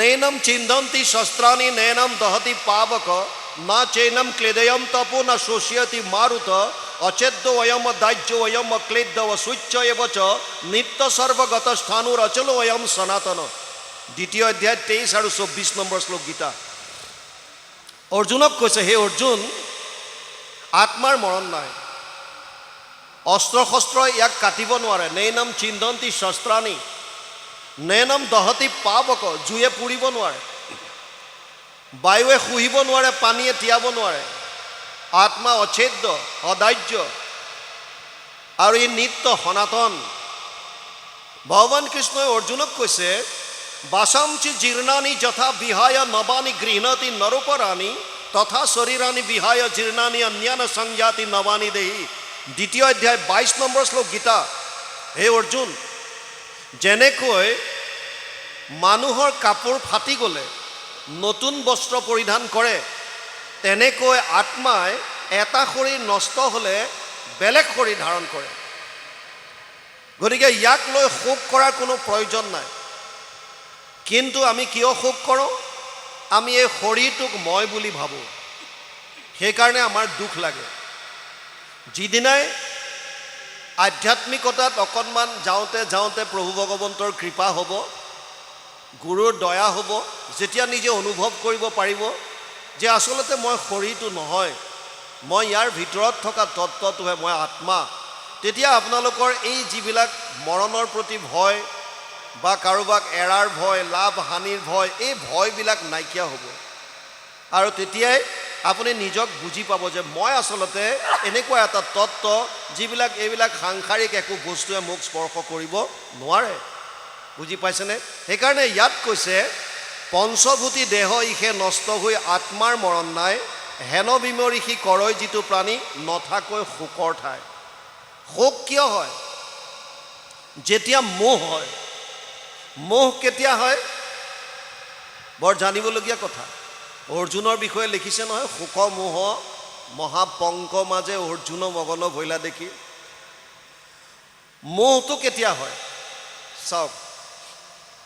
নৈনম চিন্দন্তি শস্ত্রাণি নৈনম দহতি পাবক না চৈনম ক্লেদয়ম তপো না শোষয়তি মারুত অচেদ্য অয়ম দাহ্য অয়ম অক্লেদ্য অসুচ্য এবচ নিত্য সর্বগত স্থানুর অচল অয়ম সনাতন। দ্বিতীয় অধ্যায় 23 আৰু 24 নম্বৰ শ্লোক গীতা। অৰ্জুনক কৈছে, হে অৰ্জুন, আত্মাৰ মৰণ নাই, অস্ত্ৰ শস্ত্ৰ ইয়াক কাটিব নোৱাৰে। নৈনম চিন্দন্তি শস্ত্ৰাণি নৈনম দহতি পাবক, জুয়ে পুৰিব নোৱাৰে, বায়ুৱে শুহিব নোৱাৰে, পানীয়ে তিয়াব নোৱাৰে। আত্মা অচ্ছেদ্য, অদাহ্য আৰু ই নিত্য সনাতন। ভগৱান কৃষ্ণই অৰ্জুনক কৈছে, বাসামচি জীৰ্ণানি যথা বিহায় নবানি গৃহণতি নৰোপৰাণি তথা শৰীৰানি বিহায় জীৰ্ণানি অন্যান্য সংজাতি নবানি দেহি। দ্বিতীয় অধ্যায় 22 নম্বৰ শ্লোক গীতা। হে অৰ্জুন, যেনেকৈ মানুহৰ কাপোৰ ফাটি গ'লে নতুন বস্ত্ৰ পৰিধান কৰে, তেনেকৈ আত্মাই এটা শৰীৰ নষ্ট হ'লে বেলেগ শৰীৰ ধাৰণ কৰে। গতিকে ইয়াক লৈ শোক কৰাৰ কোনো প্ৰয়োজন নাই। কিন্তু আমি কিয় শোক কৰোঁ? আমি এই শৰীৰটোক মই বুলি ভাবোঁ, সেইকাৰণে আমাৰ দুখ লাগে। যিদিনাই আধ্যাত্মিকতাত অকণমান যাওঁতে যাওঁতে প্ৰভু ভগৱন্তৰ কৃপা হ'ব, গুৰুৰ দয়া হ'ব, যেতিয়া নিজে অনুভৱ কৰিব পাৰিব যে আচলতে মই শৰীৰটো নহয়, মই ইয়াৰ ভিতৰত থকা তত্ত্বটোহে, মই আত্মা, তেতিয়া আপোনালোকৰ এই যিবিলাক মৰণৰ প্ৰতি ভয় বা কাৰোবাক এৰাৰ ভয়, লাভ হানিৰ ভয়, এই ভয়বিলাক নাইকিয়া হ'ব। আৰু তেতিয়াই আপুনি নিজক বুজি পাব যে মই আচলতে এনেকুৱা এটা তত্ত্ব যিবিলাক এইবিলাক সাংসাৰিক একো বস্তুৱে মোক স্পৰ্শ কৰিব নোৱাৰে। বুজি পাইছেনে? সেইকাৰণে ইয়াত কৈছে, পঞ্চভূতি দেহ ইহে নষ্ট হৈ আত্মাৰ মৰণ নাই, হেন বিমৰিষি কৰৈ যিটো প্ৰাণী নথাকৈ শোকৰ ঠাই। শোক কিয় হয়? যেতিয়া মোহ হয়। মোহ কেতিয়া হয়? বৰ জানিবলগীয়া কথা। অৰ্জুনৰ বিষয়ে লিখিছে নহয়, শোক মোহ মহাপংক মাজে অৰ্জুন মগন ভৈলা দেখি। মোহটো কেতিয়া হয়? চাওক,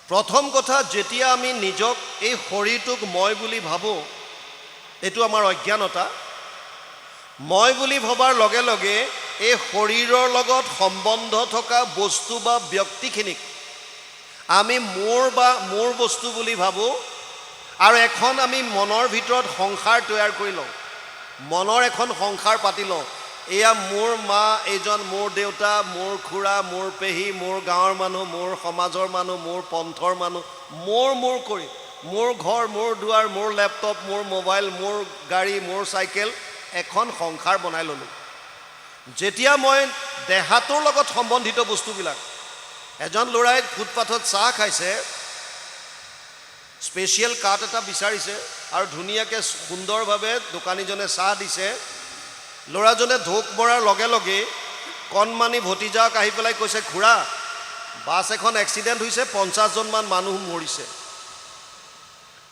প্ৰথম কথা, যেতিয়া আমি নিজক এই শৰীৰটোক মই বুলি ভাবোঁ, এইটো আমাৰ অজ্ঞানতা। মই বুলি ভবাৰ লগে লগে এই শৰীৰৰ লগত সম্বন্ধ থকা বস্তু বা ব্যক্তিখিনিক আমি মোৰ বস্তু বুলি ভাবোঁ, আৰু এখন আমি মনৰ ভিতৰত সংসাৰ তৈয়াৰ কৰি লওঁ, মনৰ এখন সংসাৰ পাতি লওঁ। এয়া মোৰ মা, এইজন মোৰ দেউতা, মোৰ খুৰা, মোৰ পেহী, মোৰ গাঁৱৰ মানুহ, মোৰ সমাজৰ মানুহ, মোৰ পন্থৰ মানুহ, মোৰ কৰি মোৰ ঘৰ, মোৰ দুৱাৰ, মোৰ লেপটপ, মোৰ মোবাইল, মোৰ গাড়ী, মোৰ চাইকেল, এখন সংসাৰ বনাই ল'লোঁ। যেতিয়া মই দেহাটোৰ লগত সম্বন্ধিত বস্তুবিলাক, এজন ল'ৰাই ফুটপাথত চাহ খাইছে, স্পেচিয়েল কাপ এটা বিচাৰিছে আৰু ধুনীয়াকৈ সুন্দৰভাৱে দোকানীজনে চাহ দিছে। ল'ৰাজনে ঢোক মৰাৰ লগে লগে কণমানি ভতিজাক আহি পেলাই কৈছে, খুৰা, বাছ এখন এক্সিডেণ্ট হৈছে, 50জনমান মানুহ মৰিছে।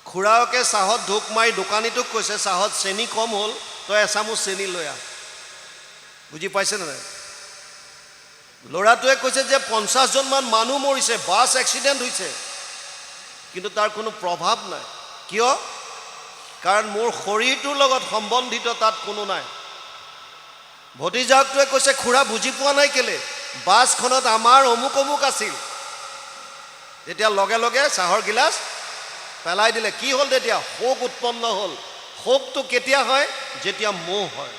খুৰাকে চাহত ঢোক মাৰি দোকানীটোক কৈছে, চাহত চেনি কম হ'ল, তই এচামুচ চেনি লৈ আহ। বুজি পাইছেনে নাই? ল'ৰাটোৱে কৈছে যে 50জনমান মানুহ মৰিছে, বাছ এক্সিডেণ্ট হৈছে, কিন্তু তাৰ কোনো প্ৰভাৱ নাই। কিয়? কাৰণ মোৰ শৰীৰটোৰ লগত সম্বন্ধিত তাত কোনো নাই। ভতিজাকটোৱে কৈছে, খুৰা বুজি পোৱা নাই কেলে? বাছখনত আমাৰ অমুক অমুক আছিল। তেতিয়া লগে লগে চাহৰ গিলাচ পেলাই দিলে। কি হ'ল তেতিয়া? শোক উৎপন্ন হ'ল। শোকটো কেতিয়া হয়? যেতিয়া মোহ হয়।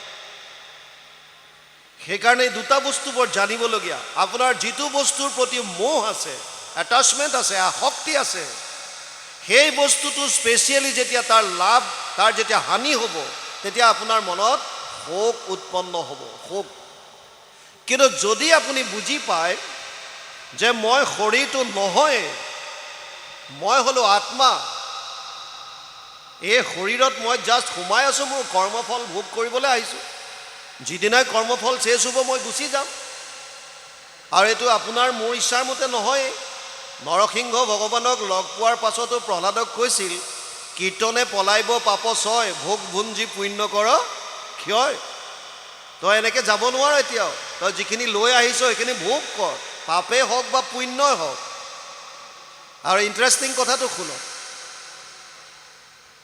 সেইকাৰণে দুটা বস্তু বৰ জানিবলগীয়া। আপোনাৰ যিটো বস্তুৰ প্ৰতি মোহ আছে, এটাচমেণ্ট আছে, আসক্তি আছে, সেই বস্তুটো স্পেচিয়েলি যেতিয়া তাৰ লাভ, তাৰ যেতিয়া হানি হ'ব, তেতিয়া আপোনাৰ মনত শোক উৎপন্ন হ'ব, শোক। কিন্তু যদি আপুনি বুজি পায় যে মই শৰীৰটো নহয়, মই হ'লোঁ আত্মা, এই শৰীৰত মই জাষ্ট সোমাই আছোঁ, মোৰ কৰ্মফল ভোগ কৰিবলৈ আহিছোঁ, যিদিনাই কৰ্মফল শেষ হ'ব মই গুচি যাম। আৰু এইটো আপোনাৰ মোৰ ইচ্ছাৰ মতে নহয়। নৰসিংহ ভগৱানক লগ পোৱাৰ পাছতো প্ৰহ্লাদক কৈছিল, কীৰ্তনে পলাইব পাপ ছয়, ভোগ ভুঞ্জি পুণ্য কৰ ক্ষয়। তই এনেকৈ যাব নোৱাৰ এতিয়াও, তই যিখিনি লৈ আহিছ সেইখিনি ভোগ কৰ, পাপেই হওক বা পুণ্যই হওক। আৰু ইণ্টাৰেষ্টিং কথাটো শুনক,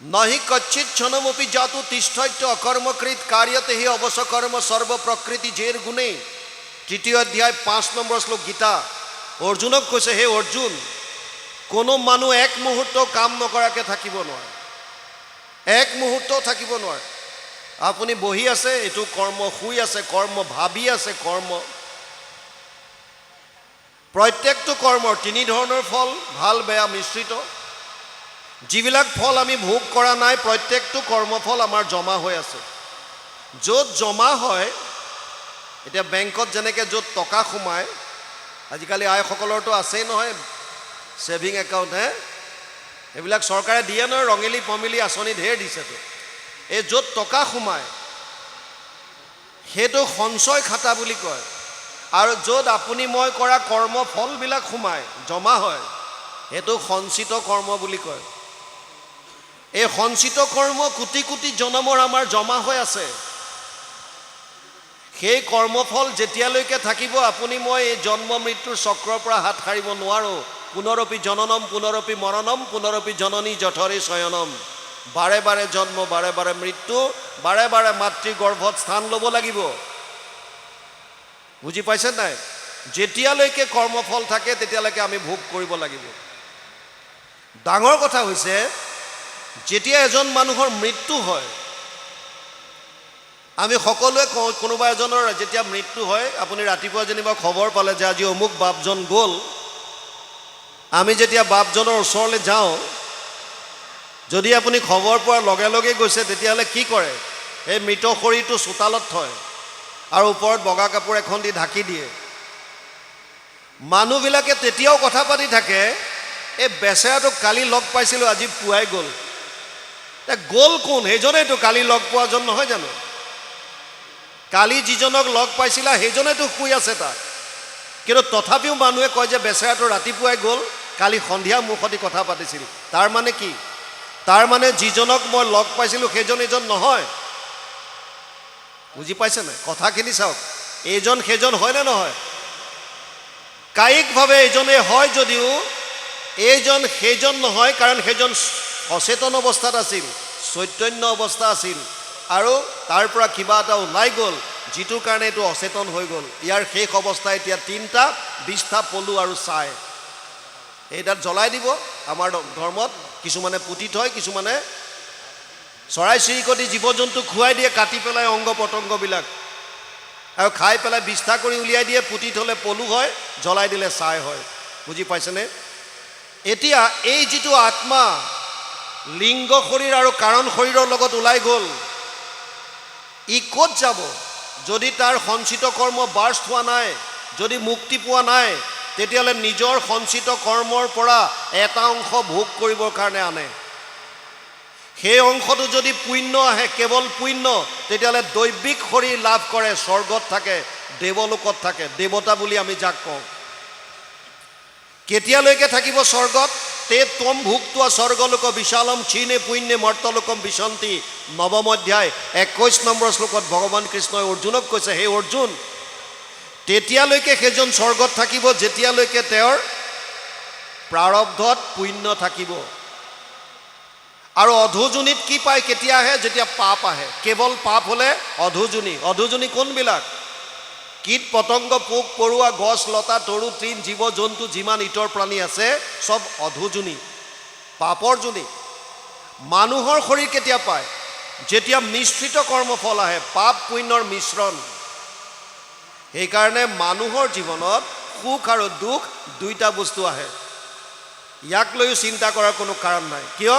নাহি কচ্ছিত ক্ষণমপি জাতু তিষ্ঠৈত্য অকৰ্মকৃত কাৰ্যতে হি অবসকৰ্ম সৰ্বপ্ৰকৃতি জেৰ গুণে। তৃতীয় অধ্যায় 5 নম্বৰ শ্লোক গীতা। অৰ্জুনক কৈছে, হে অৰ্জুন, কোনো মানুহ এক মুহূৰ্ত কাম নকৰাকৈ থাকিব নোৱাৰে, এক মুহূৰ্ত থাকিব নোৱাৰে। আপুনি বহি আছে, এইটো কৰ্ম, শুই আছে কৰ্ম, ভাবি আছে কৰ্ম। প্ৰত্যেকটো কৰ্মৰ তিনি ধৰণৰ ফল, ভাল বেয়া মিশ্ৰিত। যিবিলাক ফল আমি ভোগ কৰা নাই, প্ৰত্যেকটো কৰ্মফল আমাৰ জমা হৈ আছে। য'ত জমা হয়, এতিয়া বেংকত যেনেকৈ য'ত টকা সোমায়, আজিকালি আইসকলৰতো আছেই নহয় ছেভিং একাউণ্ট, এইবিলাক চৰকাৰে দিয়ে নহয়, ৰঙেলি পমিলি আঁচনি ঢেৰ দিছেতো। এই য'ত টকা সোমায় সেইটো সঞ্চয় খাতা বুলি কয়। আৰু য'ত আপুনি মই কৰা কৰ্মফলবিলাক সোমায়, জমা হয়, সেইটো সঞ্চিত কৰ্ম বুলি কয়। এই সঞ্চিত কৰ্ম কোটি কোটি জনমৰ আমাৰ জমা হৈ আছে। সেই কৰ্মফল যেতিয়ালৈকে থাকিব, আপুনি মই এই জন্ম মৃত্যুৰ চক্ৰৰ পৰা হাত সাৰিব নোৱাৰোঁ। পুনৰপি জননম পুনৰপি মৰণম পুনৰপি জননী জঠৰে শয়নম। বাৰে বাৰে জন্ম, বাৰে বাৰে মৃত্যু, বাৰে বাৰে মাতৃ গৰ্ভত স্থান ল'ব লাগিব। বুজি পাইছে নাই? যেতিয়ালৈকে কৰ্মফল থাকে তেতিয়ালৈকে আমি ভোগ কৰিব লাগিব। ডাঙৰ কথা হৈছে, যেতিয়া এজন মানুহৰ মৃত্যু হয়, আমি সকলোৱে কওঁ, কোনোবা এজনৰ যেতিয়া মৃত্যু হয়, আপুনি ৰাতিপুৱা যেনিবা খবৰ পালে যে আজি অমুক বাপজন গ'ল, আমি যেতিয়া বাপজনৰ ওচৰলৈ যাওঁ, যদি আপুনি খবৰ পোৱাৰ লগে লগে গৈছে, তেতিয়াহ'লে কি কৰে? এই মৃত শৰীৰটো চোতালত থয় আৰু ওপৰত বগা কাপোৰ এখন দি ঢাকি দিয়ে। মানুহবিলাকে তেতিয়াও কথা পাতি থাকে, এই বেচেৰাটোক কালি লগ পাইছিলোঁ, আজি পুৱাই গ'ল। গ'ল কোন? সেইজনেইতো কালি লগ পোৱাজন নহয় জানো? কালি যিজনক লগ পাইছিলা সেইজনেতো শুই আছে তাত। কিন্তু তথাপিও মানুহে কয় যে বেচেৰাটো ৰাতিপুৱাই গ'ল, কালি সন্ধিয়া মোৰ সৈতে কথা পাতিছিল। তাৰ মানে কি? তাৰ মানে যিজনক মই লগ পাইছিলোঁ সেইজন এইজন নহয়। বুজি পাইছে নাই? কথাখিনি চাওক, এইজন সেইজন হয়নে নহয়? কায়িকভাৱে এইজনে হয় যদিও এইজন সেইজন নহয়, কাৰণ সেইজন সচেতন অৱস্থাত আছিল, চৈতন্য অৱস্থা আছিল, আৰু তাৰ পৰা কিবা এটা ওলাই গ'ল, যিটোৰ কাৰণে এইটো অচেতন হৈ গ'ল। ইয়াৰ শেষ অৱস্থা এতিয়া 3টা, 20টা পলু আৰু ছাই। এইডাল জ্বলাই দিব। আমাৰ ধৰ্মত কিছুমানে পুতি থয়, কিছুমানে চৰাই চিৰিকটি জীৱ জন্তু খুৱাই দিয়ে, কাটি পেলাই অংগ পতংগবিলাক, আৰু খাই পেলাই বিষ্ঠা কৰি উলিয়াই দিয়ে। পুতি থ'লে পলু হয়, জ্বলাই দিলে ছাই হয়। বুজি পাইছেনে? এতিয়া এই যিটো আত্মা লিংগ শৰীৰ আৰু কাৰণ শৰীৰৰ লগত ওলাই গ'ল, ই ক'ত যাব? যদি তাৰ সঞ্চিত কৰ্ম বাৰ্ষ্ট হোৱা নাই, যদি মুক্তি পোৱা নাই, তেতিয়াহ'লে নিজৰ সঞ্চিত কৰ্মৰ পৰা এটা অংশ ভোগ কৰিবৰ কাৰণে আনে। সেই অংশটো যদি পুণ্য আহে, কেৱল পুণ্য, তেতিয়াহ'লে দৈবিক শৰীৰ লাভ কৰে, স্বৰ্গত থাকে, দেৱলোকত থাকে, দেৱতা বুলি আমি যাক কওঁ। কেতিয়ালৈকে থাকিব স্বৰ্গত? তে ত্বম ভুক্তোৱা স্বৰ্গলোক বিশালম ক্ষীণে পুণ্যে মৰ্তলোকম বিশন্তি। 9ম অধ্যায় 21 নম্বৰ শ্লোকত ভগৱান কৃষ্ণই অৰ্জুনক কৈছে, হে অৰ্জুন, তেতিয়ালৈকে সেইজন স্বৰ্গত থাকিব যেতিয়ালৈকে তেওঁৰ প্ৰাৰব্ধত পুণ্য থাকিব। আৰু অধোজনীত কি পায়? কেতিয়া আহে? যেতিয়া পাপ আহে। কেৱল পাপ হ'লে অধোজনী। অধোজনী কোনবিলাক? কীট পতংগ, পোক পৰুৱা, গছ লতা, তৰু তৃণ, জীৱ জন্তু, যিমান ইতৰ প্ৰাণী আছে, চব অধোজনী, পাপৰ জনী। মানুহৰ শৰীৰ কেতিয়া পায়? যেতিয়া মিশ্ৰিত কৰ্মফল আহে, পাপ পুণ্যৰ মিশ্ৰণ। সেইকাৰণে মানুহৰ জীৱনত সুখ আৰু দুখ দুইটা বস্তু আহে। ইয়াক লৈও চিন্তা কৰাৰ কোনো কাৰণ নাই। কিয়?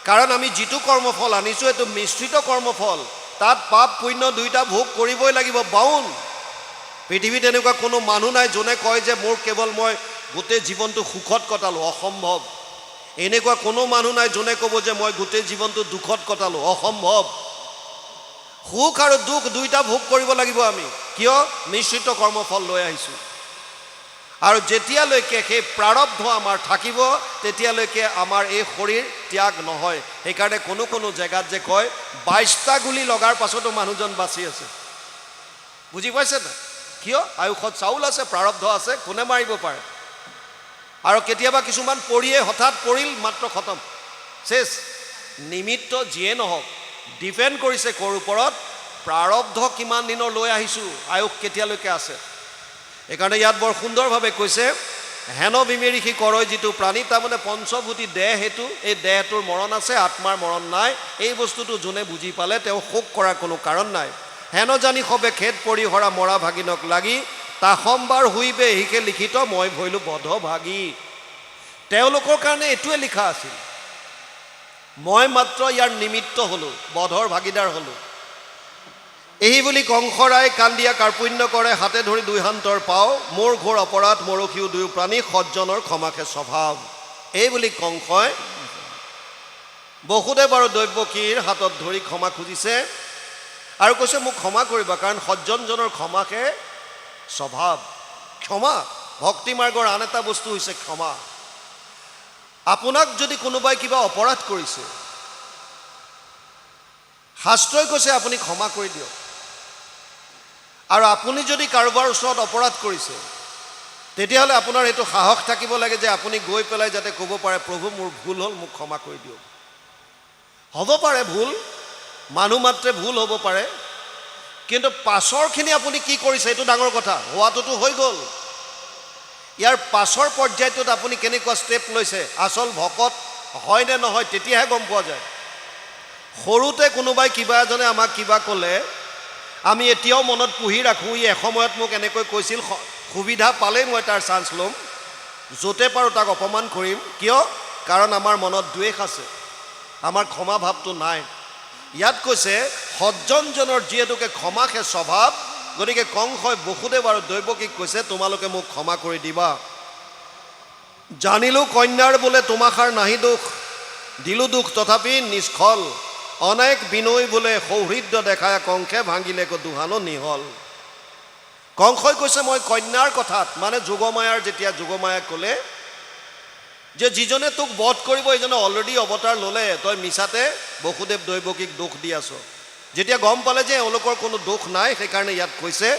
কাৰণ আমি যিটো কৰ্মফল আনিছোঁ এইটো মিশ্ৰিত কৰ্মফল, তাত পাপ পুণ্য দুইটা ভোগ কৰিবই লাগিব। বাউন পৃথিৱীত এনেকুৱা কোনো মানুহ নাই যোনে কয় যে মোৰ কেৱল মই গোটেই জীৱনটো সুখত কটালোঁ। অসম্ভৱ। এনেকুৱা কোনো মানুহ নাই যোনে ক'ব যে মই গোটেই জীৱনটো দুখত কটালোঁ। অসম্ভৱ। সুখ আৰু দুখ দুইটা ভোগ কৰিব লাগিব আমি। কিয়? মিশ্ৰিত কৰ্মফল লৈ আহিছোঁ। আৰু যেতিয়ালৈকে সেই প্ৰাৰব্ধ আমাৰ থাকিব, তেতিয়ালৈকে আমাৰ এই শৰীৰ ত্যাগ নহয়। সেইকাৰণে কোনো কোনো জেগাত যে কয় 22টা গুলি লগাৰ পাছতো মানুহজন বাচি আছে। বুজি পাইছে না? কিয়? আয়ুষত চাউল আছে, প্ৰাৰব্ধ আছে, কোনে মাৰিব পাৰে। আৰু কেতিয়াবা কিছুমান পৰিয়ে হঠাৎ পৰিল, মাত্ৰ খতম, শেষ। নিমিত্ত যিয়ে নহওক ডিপেণ্ড কৰিছে ক'ৰ ওপৰত প্ৰাৰব্ধ কিমান দিনৰ লৈ আহিছোঁ আয়ুস কেতিয়ালৈকে আছে এইকাৰণে ইয়াত বৰ সুন্দৰভাৱে কৈছে হেন বিমেৰিষি কৰয় যিটো প্ৰাণী তাৰমানে পঞ্চভূতি দেহ হেতু এই দেহটোৰ মৰণ আছে আত্মাৰ মৰণ নাই এই বস্তুটো যোনে বুজি পালে তেওঁ শোক কৰাৰ কোনো কাৰণ নাই হেন জানি সবে খেদ পৰিহৰা মৰা ভাগিনক লাগি তাসম্বাৰ হুইবে এহিকে লিখিত মই ভৈলো বধ ভাগী তেওঁলোকৰ কাৰণে এইটোৱে লিখা আছিল মই মাত্ৰ ইয়াৰ নিমিত্ত হ'লোঁ বধৰ ভাগিদাৰ হ'লোঁ এই বুলি কংসৰাই কান্দিয়া কাৰ্পুণ্য কৰে হাতে ধৰি দুই হান্তৰ পাওঁ মোৰ ঘোৰ অপৰাধ মৰখীও দুয়ো প্ৰাণী সজ্জনৰ ক্ষমাকে স্বভাৱ এই বুলি কংসই বসুদেৱ আৰু দৈৱকীৰ হাতত ধৰি ক্ষমা খুজিছে আৰু কৈছে মোক ক্ষমা কৰিবা কাৰণ সজ্জনজনৰ ক্ষমাকে স্বভাৱ ক্ষমা ভক্তি মাৰ্গৰ আন এটা বস্তু হৈছে ক্ষমা আপোনাক যদি কোনোবাই কিবা অপৰাধ কৰিছে শাস্ত্ৰই কৈছে আপুনি ক্ষমা কৰি দিয়ক আৰু আপুনি যদি কাৰোবাৰ ওচৰত অপৰাধ কৰিছে তেতিয়াহ'লে আপোনাৰ এইটো সাহস থাকিব লাগে যে আপুনি গৈ পেলাই যাতে ক'ব পাৰে প্ৰভু মোৰ ভুল হ'ল মোক ক্ষমা কৰি দিয়ক হ'ব পাৰে ভুল মানুহ মাত্ৰে ভুল হ'ব পাৰে কিন্তু পাছৰখিনি আপুনি কি কৰিছে এইটো ডাঙৰ কথা হোৱাটোতো হৈ গ'ল ইয়াৰ পাছৰ পৰ্যায়টোত আপুনি কেনেকুৱা ষ্টেপ লৈছে আচল ভকত হয় নে নহয় তেতিয়াহে গম পোৱা যায় সৰুতে কোনোবাই কিবা এজনে আমাক কিবা ক'লে আমি এতিয়াও মনত পুহি ৰাখোঁ ই এসময়ত মোক এনেকৈ কৈছিল সুবিধা পালেই মই তাৰ চান্স ল'ম য'তে পাৰোঁ তাক অপমান কৰিম কিয় কাৰণ আমাৰ মনত দ্বেষ আছে আমাৰ ক্ষমা ভাৱটো নাই ইয়াত কৈছে সজ্জনজনৰ যিহেতুকে ক্ষমাকে স্বভাৱ গতিকে কংসই বসুদেৱ আৰু দৈৱকীক কৈছে তোমালোকে মোক ক্ষমা কৰি দিবা জানিলোঁ কন্যাৰ বোলে তোমাষাৰ নাহি দুখ দিলোঁ দুখ তথাপি নিষ্ফল অনেক বিনয় বোলে সৌহৃদ্য দেখায় কংসে ভাঙিলেকো দুহানো নিহল কংসই কৈছে মই কন্যাৰ কথাত মানে যোগমায়াৰ যেতিয়া যোগমায়াক ক'লে যে যিজনে তোক বধ কৰিব এইজনে অলৰেডি অৱতাৰ ল'লে তই মিছাতে বসুদেৱ দৈৱকীক দুখ দি আছ যেতিয়া গম পালে যে এওঁলোকৰ কোনো দুখ নাই সেইকাৰণে ইয়াত কৈছে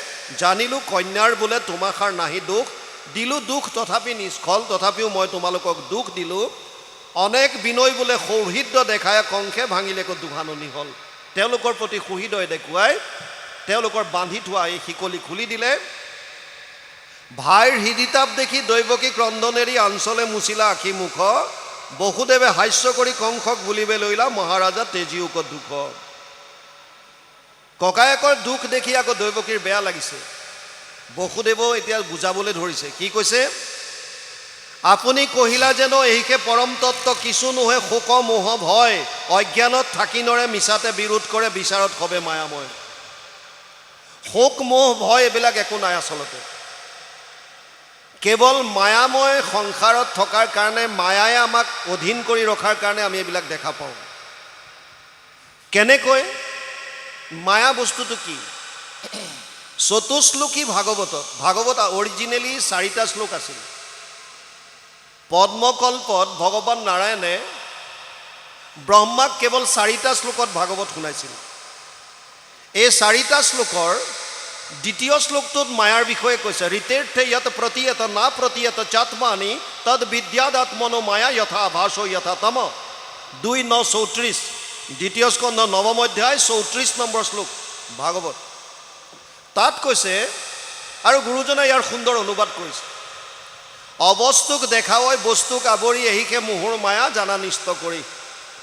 জানিলোঁ কন্যাৰ বোলে তোমাষাৰ নাহি দুখ দিলোঁ দুখ তথাপি নিষ্ফল তথাপিও মই তোমালোকক দুখ দিলোঁ অনেক বিনয় বোলে সৌহৃদ্য দেখায় কংসে ভাঙিলেকো দুহানো নিহল তেওঁলোকৰ প্ৰতি সুহৃদয় দেখুৱাই তেওঁলোকৰ বান্ধি থোৱা এই শিকলি খুলি দিলে ভাইৰ হৃদিতাপ দেখি দৈৱকীক ৰন্ধনেৰি আঞ্চলে মুচিলা আখি মুখ বসুদেৱে হাস্য কৰি কংসক বুলিবে লৈলা মহাৰাজা তেজীয়োক দুখ ককায়েকৰ দুখ দেখি আকৌ দৈৱকীৰ বেয়া লাগিছে বসুদেৱো এতিয়া বুজাবলৈ ধৰিছে কি কৈছে আপুনি কহিলা যেন এইকে পৰম তত্ত্ব কিছু নোহে শোক মোহ ভয় অজ্ঞানত থাকি নৰে মিছাতে বিৰোধ কৰে বিচাৰত সবে মায়াময় শোক মোহ ভয় এইবিলাক একো নাই আচলতে কেৱল মায়াময় সংসাৰত থকাৰ কাৰণে মায়াই আমাক অধীন কৰি ৰখাৰ কাৰণে আমি এইবিলাক দেখা পাওঁ কেনেকৈ মায়া বস্তুটো কি চতুশ্লোকী ভাগৱত অৰিজিনেলি 4টা শ্লোক আছিল পদ্মকল্পত ভগৱান নাৰায়ণে ব্ৰহ্মাক কেৱল 4টা শ্লোকত ভাগৱত শুনাইছিল এই 4টা শ্লোকৰ দ্বিতীয় শ্লোকটোত মায়াৰ বিষয়ে কৈছে ঋতেৰ্থে য়ত প্ৰতীয়ত না প্ৰতীয়ত চাত্মানি তদ বিদ্যাদাত্মনো মায়া যথা আভাসো যথা তম 2:9-34 দ্বিতীয় স্কন্ধ 9ম অধ্যায় 34 নম্বৰ শ্লোক ভাগৱত তাত কৈছে আৰু গুৰুজনে ইয়াৰ সুন্দৰ অনুবাদ কৰিছে অবস্তুক দেখাওয় বস্তুক আৱৰি এহিকে মোহৰ মায়া জানা নিষ্ট কৰি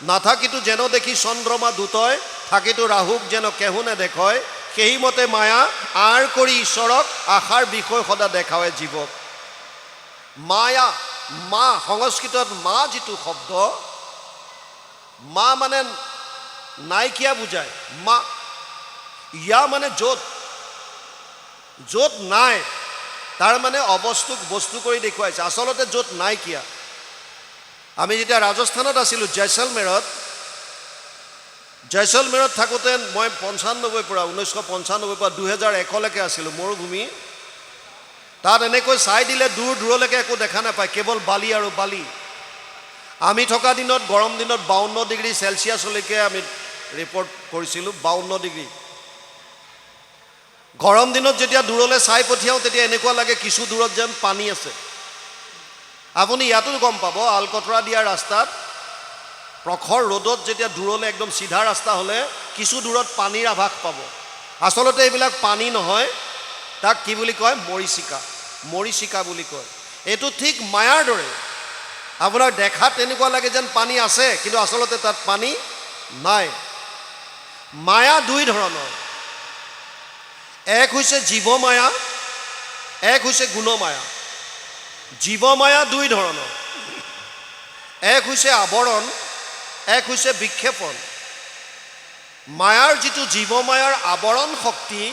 নাথাকিতো যেন দেখি চন্দ্ৰমা দুতয় থাকিতো ৰাহুক যেন কেহুনে দেখয় সেই মতে মায়া আৰ কৰি ঈশ্বৰক আশাৰ বিষয় সদা দেখাওয় জীৱক মায়া মা সংস্কৃতত মা যিটো শব্দ মা মানে নাইকিয়া বুজায় মা ইয়া মানে য'ত নাই তাৰ মানে অবস্তুক বস্তু কৰি দেখুৱাইছে আচলতে য'ত নাইকিয়া আমি যেতিয়া ৰাজস্থানত আছিলোঁ জয়ছলমেৰত থাকোঁতে মই 1995 পৰা 2001লৈকে আছিলোঁ মৰুভূমি তাত এনেকৈ চাই দিলে দূৰ দূৰলৈকে একো দেখা নাপায় কেৱল বালি আৰু বালি আমি থকা দিনত গৰম দিনত 52 ডিগ্ৰী চেলচিয়াছলৈকে আমি ৰিপৰ্ট কৰিছিলোঁ 52 ডিগ্ৰী গৰম দিনত যেতিয়া দূৰলৈ চাই পঠিয়াওঁ তেতিয়া এনেকুৱা লাগে কিছু দূৰত যেন পানী আছে আপুনি ইয়াতো গম পাব আলকটৰা দিয়া ৰাস্তাত প্ৰখৰ ৰ'দত যেতিয়া দূৰলৈ একদম চিধা ৰাস্তা হ'লে কিছু দূৰত পানীৰ আভাস পাব। আচলতে এইবিলাক পানী নহয়, তাক কি বুলি কয়? মৰীচিকা। মৰীচিকা বুলি কয়। এইটো ঠিক মায়াৰ দৰে। আপোনাক দেখাত তেনেকুৱা লাগে যেন পানী আছে, কিন্তু আচলতে তাত পানী নাই। মায়া দুই ধৰণৰ, এক হৈছে জীৱ মায়া, এক হৈছে গুণমায়া। জীৱ মায়া দুই ধৰণৰ, এক হৈছে আৱৰণ, এক হৈছে বিক্ষেপণ। মায়াৰ যিটো জীৱ মায়াৰ আৱৰণ শক্তি,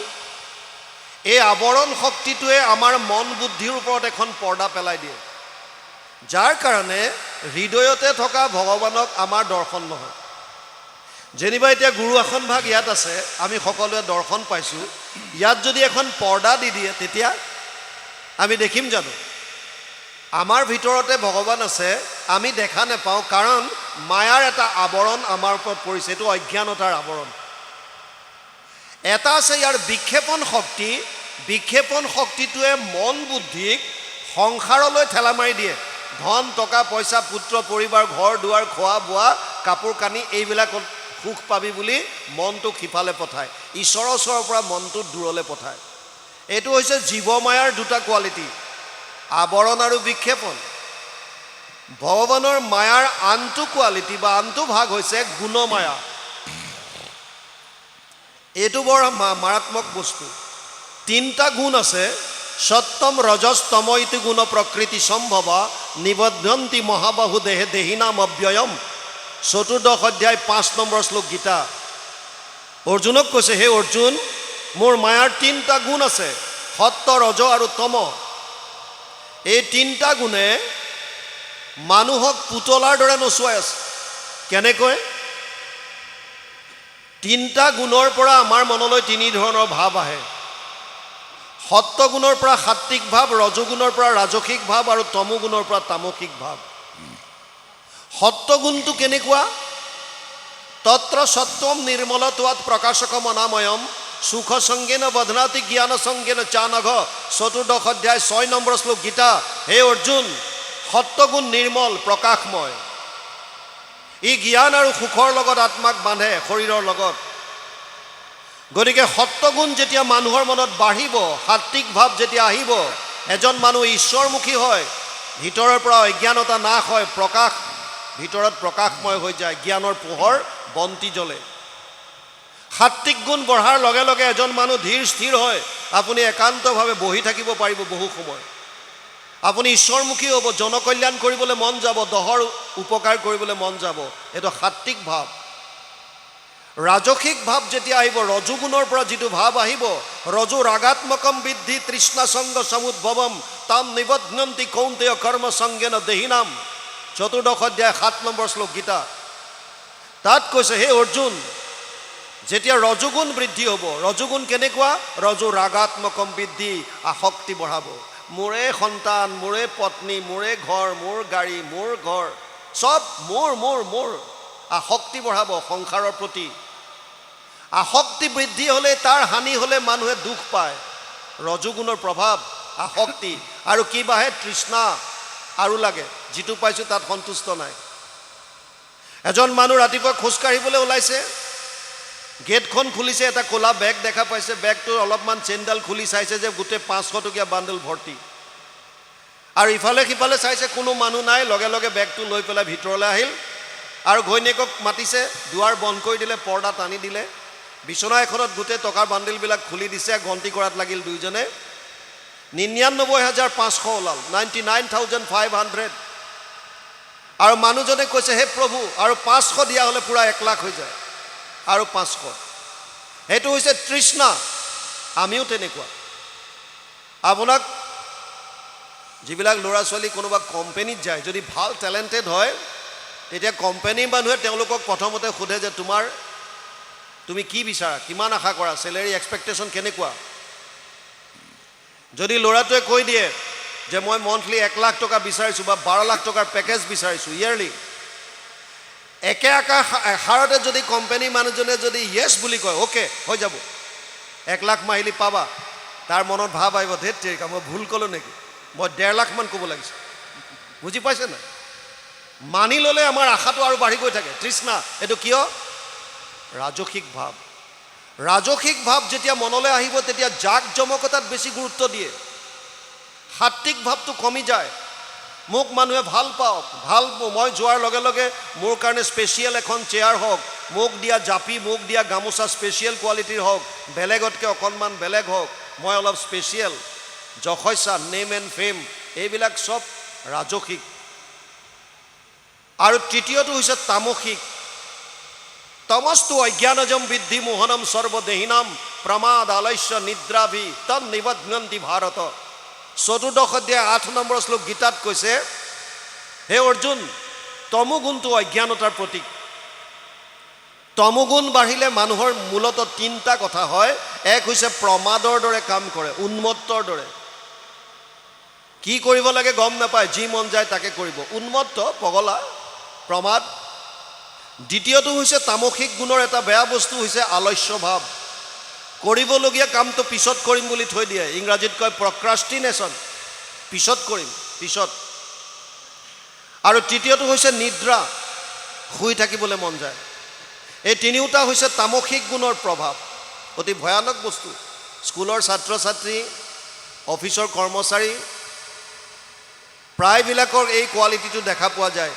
এই আৱৰণ শক্তিটোৱে আমাৰ মন বুদ্ধিৰ ওপৰত এখন পৰ্দা পেলাই দিয়ে, যাৰ কাৰণে হৃদয়তে থকা ভগৱানক আমাৰ দৰ্শন নহয়। যেনিবা এতিয়া গুৰু আসন ভাগ ইয়াত আছে, আমি সকলোৱে দৰ্শন পাইছোঁ। ইয়াত যদি এখন পৰ্দা দি দিয়ে তেতিয়া আমি দেখিম জানো? আমাৰ ভিতৰতে ভগৱান আছে, আমি দেখা নাপাওঁ, কাৰণ মায়াৰ এটা আৱৰণ আমাৰ ওপৰত পৰিছে। এইটো অজ্ঞানতাৰ আৱৰণ। এটা আছে ইয়াৰ বিক্ষেপণ শক্তি। বিক্ষেপণ শক্তিটোৱে মন বুদ্ধিক সংসাৰলৈ ঠেলা মাৰি দিয়ে। ধন টকা পইচা, পুত্ৰ পৰিবাৰ, ঘৰ দুৱাৰ, খোৱা বোৱা, কাপোৰ কানি, এইবিলাকত সুখ পাবি বুলি মনটোক সিফালে পঠায়, ঈশ্বৰৰ ওচৰৰ পৰা মনটোক দূৰলৈ পঠায়। এইটো হৈছে জীৱ মায়াৰ দুটা কোৱালিটি, আৱৰণ আৰু বিক্ষেপণ। ভগৱানৰ মায়াৰ আনটো কোৱালিটি বা আনটো ভাগ হৈছে গুণমায়া। এইটো বৰ মাৰাত্মক বস্তু। তিনিটা গুণ আছে, সত্যম ৰজস তম ইতি গুণ প্ৰকৃতি সম্ভৱ নিবদ্ধন্তি মহাবাহু দেহে দেহিনাম অব্যয়ম। 14 অধ্যায় 5 নম্বৰ শ্লোক গীতা। অৰ্জুনক কৈছে, হে অৰ্জুন, মোৰ মায়াৰ তিনিটা গুণ আছে, সত্য ৰজ আৰু তম। এই তিনিটা গুণে মানুহক পুতলাৰ দৰে নচুৱাই আছে। কেনেকৈ? তিনিটা গুণৰ পৰা আমাৰ মনলৈ তিনি ধৰণৰ ভাৱ আহে। সত্য গুণৰ পৰা সাত্বিক ভাৱ, ৰজগুণৰ পৰা ৰাজসিক ভাৱ আৰু তমগুণৰ পৰা তামসিক ভাৱ। সত্য গুণটো কেনেকুৱা? তত্ৰ সত্যম নিৰ্মলত্বাৎ প্ৰকাশকম অনাময়ম সুখ সংগেন বধনাতি জ্ঞান সংগেন চানঘ। 14 অধ্যায় 6 নম্বৰ শ্লোক গীতা। হে অৰ্জুন, সত্যগুণ নিৰ্মল, প্ৰকাশময়। ই জ্ঞান আৰু সুখৰ লগত আত্মাক বান্ধে, শৰীৰৰ লগত। গতিকে সত্যগুণ যেতিয়া মানুহৰ মনত বাঢ়িব, সাত্বিক ভাৱ যেতিয়া আহিব, এজন মানুহ ঈশ্বৰমুখী হয়, ভিতৰৰ পৰা অজ্ঞানতা নাশ হয়, প্ৰকাশ ভিতৰত প্ৰকাশময় হৈ যায়, জ্ঞানৰ পোহৰ বন্তি জ্বলে। সাত্বিক গুণ বঢ়াৰ লগে লগে এজন মানুহ ধীৰ স্থিৰ হয়। আপুনি একান্তভাৱে বহি থাকিব পাৰিব বহু সময়। আপুনি ঈশ্বৰমুখী হ'ব, জনকল্যাণ কৰিবলৈ মন যাব, দহৰ উপকাৰ কৰিবলৈ মন যাব। এইটো সাত্বিক ভাৱ। ৰাজসিক ভাৱ যেতিয়া আহিব, ৰজুগুণৰ পৰা যিটো ভাৱ আহিব, ৰজু ৰাগাত্মকম বৃদ্ধি তৃষ্ণা সংগ সমুদ্ভৱম তাম নিবধ্নন্তি কৌন্তেয় কৰ্ম সংগেন দেহিনাম। 14 অধ্যায় 7 নম্বৰ শ্লোক গীতা। তাত কৈছে, হে অৰ্জুন, যেতিয়া ৰজুগুণ বৃদ্ধি হ'ব, ৰজুগুণ কেনেকুৱা? ৰজু ৰাগাত্মকম বৃদ্ধি, আসক্তি বঢ়াব। মোৰে সন্তান, মোৰে পত্নী, মোৰে ঘৰ, মোৰ গাড়ী, মোৰ ঘৰ, চব মোৰ মোৰ মোৰ। আসক্তি বঢ়াব সংসাৰৰ প্ৰতি। আসক্তি বৃদ্ধি হ'লে, তাৰ হানি হ'লে মানুহে দুখ পায়। ৰজুগুণৰ প্ৰভাৱ, আসক্তি। আৰু কি বাঢ়ে? তৃষ্ণা আৰু লাগে, যিটো পাইছোঁ তাত সন্তুষ্ট নাই। এজন মানুহ ৰাতিপুৱা খোজকাঢ়িবলৈ ওলাইছে, গেটখন খুলিছে, এটা ক'লা বেগ দেখা পাইছে। বেগটোৰ অলপমান চেইনডাল খুলি চাইছে যে গোটেই 500 টকীয়া বাণ্ডেল ভৰ্তি। আৰু ইফালে সিফালে চাইছে, কোনো মানুহ নাই। লগে লগে বেগটো লৈ পেলাই ভিতৰলৈ আহিল আৰু ঘৈণীয়েকক মাতিছে, দুৱাৰ বন্ধ কৰি দিলে, পৰ্দা টানি দিলে। বিচনা এখনত গোটেই টকাৰ বাণ্ডেলবিলাক খুলি দিছে, গন্তি কৰাত লাগিল দুইজনে। 99,500 ওলাল, 99,500। আৰু মানুহজনে কৈছে, হে প্ৰভু, আৰু 500 দিয়া হ'লে পূৰা 1 লাখ হৈ যায়, আৰু 500। সেইটো হৈছে তৃষ্ণা। আমিও তেনেকুৱা। আপোনাক যিবিলাক ল'ৰা ছোৱালী কোনোবা কোম্পেনীত যায়, যদি ভাল টেলেণ্টেড হয়, তেতিয়া কোম্পানীৰ মানুহে তেওঁলোকক প্ৰথমতে সোধে যে তুমি কি বিচাৰা, কিমান আশা কৰা, চেলেৰী এক্সপেক্টেশ্যন কেনেকুৱা। যদি ল'ৰাটোৱে কৈ দিয়ে যে মই মন্থলি 1 লাখ টকা বিচাৰিছোঁ বা 12 লাখ টকাৰ পেকেজ বিচাৰিছোঁ ইয়েৰলি, একে এষাৰতে যদি কোম্পানীৰ মানুহজনে যদি য়েছ বুলি কয়, অ'কে হৈ যাব, 1 লাখ মাহিলী পাবা, তাৰ মনত ভাৱ আহিব, ধেত তেৰিকা মই ভুল ক'লোঁ নেকি, মই 1.5 লাখ মান ক'ব লাগিছে। বুজি পাইছে নাই? মানি ল'লে আমাৰ আশাটো আৰু বাঢ়ি গৈ থাকে, তৃষ্ণা। এইটো কিয়? ৰাজসিক ভাৱ। ৰাজসিক ভাৱ যেতিয়া মনলৈ আহিব তেতিয়া জাক জমকতাত বেছি গুৰুত্ব দিয়ে, সাত্বিক ভাৱটো কমি যায়। মোক মানুহে ভাল পাওক, মই যোৱাৰ লগে লগে মোৰ কাৰণে স্পেচিয়েল এখন চেয়াৰ হওক, মোক দিয়া জাপি, মোক দিয়া গামোচা স্পেচিয়েল কোৱালিটিৰ হওক, বেলেগতকৈ অকণমান বেলেগ হওক, মই অলপ স্পেচিয়েল, যশস্যা, নেম এণ্ড ফেম, এইবিলাক চব ৰাজসিক। আৰু তৃতীয়টো হৈছে তামসিক। তমস্তু অজ্ঞানজম বিদ্ধি মোহনম সৰ্বদেহিনাম প্ৰমাদ আলস্য নিদ্ৰাভি তন নিবধ্নন্তি ভাৰত। 14 অধ্যায় 8 নম্বৰ শ্লোক গীতাত কৈছে, হে অৰ্জুন, তমোগুণটো অজ্ঞানতাৰ প্ৰতীক। তমোগুণ বাঢ়িলে মানুহৰ মূলত 3টা কথা হয়। এক হৈছে প্ৰমাদৰ দৰে কাম কৰে, উন্মত্তৰ দৰে। কি কৰিব লাগে গম নাপায়, যি মন যায় তাকে কৰিব, উন্মত্ত, পগলা, প্ৰমাদ। দ্বিতীয়টো হৈছে তামসিক গুণৰ এটা বেয়া বস্তু হৈছে আলস্য ভাৱ। কৰিবলগীয়া কামটো পিছত কৰিম বুলি থৈ দিয়ে, ইংৰাজীত কয় প্ৰক্ৰাষ্টিনেশ্যন, পিছত কৰিম, পিছত। আৰু তৃতীয়টো হৈছে নিদ্ৰা, শুই থাকিবলৈ মন যায়। এই তিনিওটা হৈছে তামসিক গুণৰ প্ৰভাৱ, অতি ভয়ানক বস্তু। স্কুলৰ ছাত্ৰ ছাত্ৰী, অফিচৰ কৰ্মচাৰী, প্ৰায়বিলাকৰ এই কোৱালিটিটো দেখা পোৱা যায়।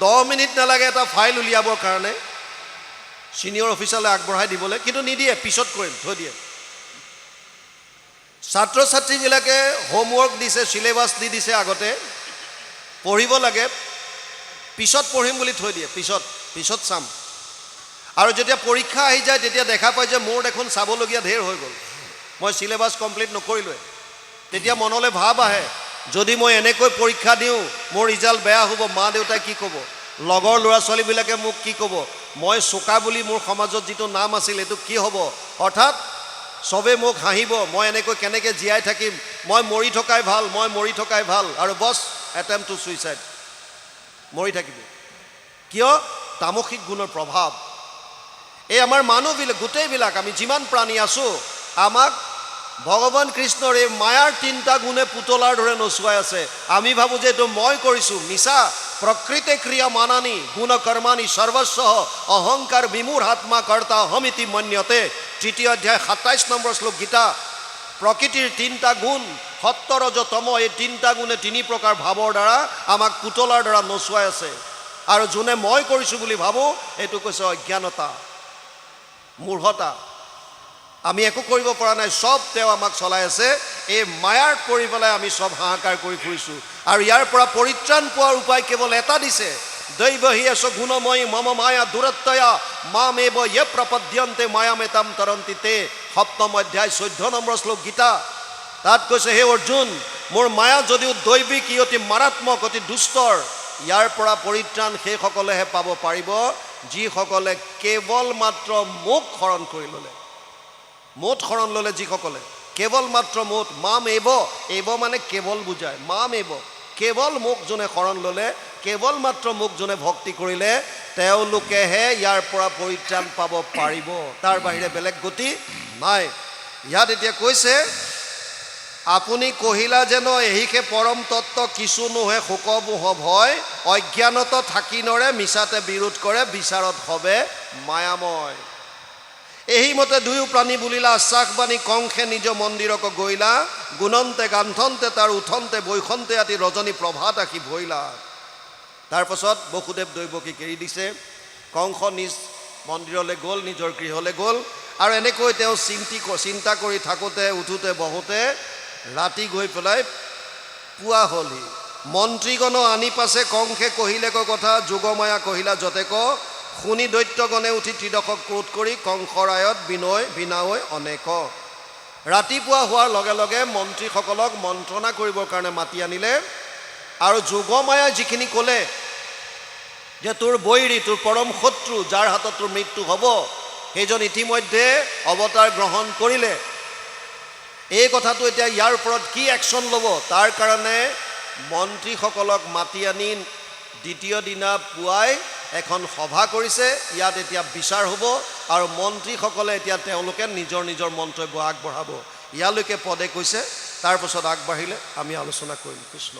10 মিনিট নালাগে এটা ফাইল উলিয়াবৰ কাৰণে ছিনিয়ৰ অফিচাৰলৈ আগবঢ়াই দিবলৈ, কিন্তু নিদিয়ে, পিছত কৰিম, থৈ দিয়ে। ছাত্ৰ ছাত্ৰীবিলাকে হোমৱৰ্ক দিছে, চিলেবাছ দি দিছে, আগতে পঢ়িব লাগে, পিছত পঢ়িম বুলি থৈ দিয়ে, পিছত চাম। আৰু যেতিয়া পৰীক্ষা আহি যায় তেতিয়া দেখা পায় যে মোৰ দেখোন চাবলগীয়া ঢেৰ হৈ গ'ল, মই চিলেবাছ কমপ্লিট নকৰিলোৱে। তেতিয়া মনলৈ ভাৱ আহে, যদি মই এনেকৈ পৰীক্ষা দিওঁ মোৰ ৰিজাল্ট বেয়া হ'ব, মা দেউতাই কি ক'ব, লগৰ ল'ৰা ছোৱালীবিলাকে মোক কি ক'ব, মই চোকা বুলি মোৰ সমাজত যিটো নাম আছিল এইটো কি হ'ব, অৰ্থাৎ চবে মোক হাঁহিব, মই এনেকৈ কেনেকৈ জীয়াই থাকিম, মই মৰি থকাই ভাল, মই মৰি থকাই ভাল। আৰু বছ, এটেম্প টু ছুইচাইড, মৰি থাকিব। কিয়? তামসিক গুণৰ প্ৰভাৱ। এই আমাৰ মানুহবিলাক, গোটেইবিলাক, আমি যিমান প্ৰাণী আছোঁ, আমাক ভগৱান কৃষ্ণৰ এই মায়াৰ 3টা গুণে পুতলাৰ দৰে নচুৱাই আছে। আমি ভাবোঁ যে এইটো মই কৰিছোঁ, মিছা। প্ৰকৃতে ক্ৰিয়া মানানি গুণ কৰ্মানি সৰ্বস্ব অহংকাৰ বিমূঢ় আত্মা কৰ্তা অহমিতি মন্যতে। 3 অধ্যায় 27 নম্বৰ শ্লোক গীতা। প্ৰকৃতিৰ 3টা গুণ, সত্য ৰজ তম, এই 3টা গুণে 3 প্ৰকাৰ ভাৱৰ দ্বাৰা আমাক পুতলাৰ দ্বাৰা নচুৱাই আছে। আৰু যোনে মই কৰিছোঁ বুলি ভাবোঁ, এইটো কৈছে অজ্ঞানতা, মূঢ়তা। আমি একো কৰিব পৰা নাই, চব তেওঁ আমাক চলাই আছে। এই মায়াৰ পৰি পেলাই আমি চব হাহাকাৰ কৰি ফুৰিছোঁ। আৰু ইয়াৰ পৰা পৰিত্ৰাণ পোৱাৰ উপায় কেৱল এটা দিছে, দৈৱহী এছ গুণময়ী মম মায়া দূৰত্বয়া মামেব য়ে প্ৰপদ্যন্তে মায়ামেতাম তৰন্তি তে। 7ম অধ্যায় 14 নম্বৰ শ্লোক গীতা। তাত কৈছে, হে অৰ্জুন, মোৰ মায়া যদিও দৈৱিক, ই অতি মাৰাত্মক, অতি দুষ্টৰ। ইয়াৰ পৰা পৰিত্ৰাণ সেইসকলেহে পাব পাৰিব যিসকলে কেৱল মাত্ৰ মোক শৰণ কৰি ল'লে। মোত শৰণ ল'লে যিসকলে, কেৱল মাত্ৰ মোত, মাম এব, এব মানে কেৱল বুজায়, মাম এব, কেৱল মোক যোনে শৰণ ল'লে, কেৱল মাত্ৰ মোক যোনে ভক্তি কৰিলে, তেওঁলোকেহে ইয়াৰ পৰা পৰিত্ৰাণ পাব পাৰিব, তাৰ বাহিৰে বেলেগ গতি নাই। ইয়াত এতিয়া কৈছে, আপুনি কহিলা যেন এহিকে পৰম তত্ত্ব কিছু নোহে শোকমোহ ভয়, অজ্ঞানত থাকি নৰে মিছাতে বিৰোধ কৰে, বিচাৰত হবে মায়াময়। এই মতে দুয়ো প্ৰাণী বুলিলা আশ্বাসবাণী কংসে নিজ মন্দিৰক গৈলা, গুণন্তে গান্থন্তে তাৰ উঠন্তে বৈখন্তে আতি ৰজনী প্ৰভাত আঁকি ভৈলা। তাৰপাছত বসুদেৱ দৈৱকীক এৰি দিছে, কংস নিজ মন্দিৰলৈ গ'ল, নিজৰ গৃহলৈ গ'ল। আৰু এনেকৈ তেওঁ চিন্তা কৰি থাকোঁতে, উঠোঁতে বহোঁতে ৰাতি গৈ পেলাই পুৱা হ'লহি। মন্ত্ৰীগণ আনি পাছে কংসে কহিলেক কথা, যোগমায়া কহিলা যতেক, শুনি দৈত্যগণে উঠি ত্ৰিদশক ক্ৰোধ কৰি কংসৰায়ত বিনাৱৈ অনেক। ৰাতিপুৱা হোৱাৰ লগে লগে মন্ত্ৰীসকলক মন্ত্ৰণা কৰিবৰ কাৰণে মাতি আনিলে। আৰু যোগমায়াই যিখিনি ক'লে যে তোৰ বৈৰী, তোৰ পৰম শত্ৰু, যাৰ হাতত তোৰ মৃত্যু হ'ব, সেইজন ইতিমধ্যে অৱতাৰ গ্ৰহণ কৰিলে। এই কথাটো এতিয়া ইয়াৰ ওপৰত কি একশ্যন ল'ব, তাৰ কাৰণে মন্ত্ৰীসকলক মাতি আনি দ্বিতীয় দিনা পুৱাই এখন সভা কৰিছে। ইয়াত এতিয়া বিচাৰ হ'ব আৰু মন্ত্ৰীসকলে এতিয়া তেওঁলোকে নিজৰ নিজৰ মন্তব্য আগবঢ়াব। ইয়ালৈকে পদে কৈছে, তাৰপাছত আগবাঢ়িলে আমি আলোচনা কৰিম। কৃষ্ণ।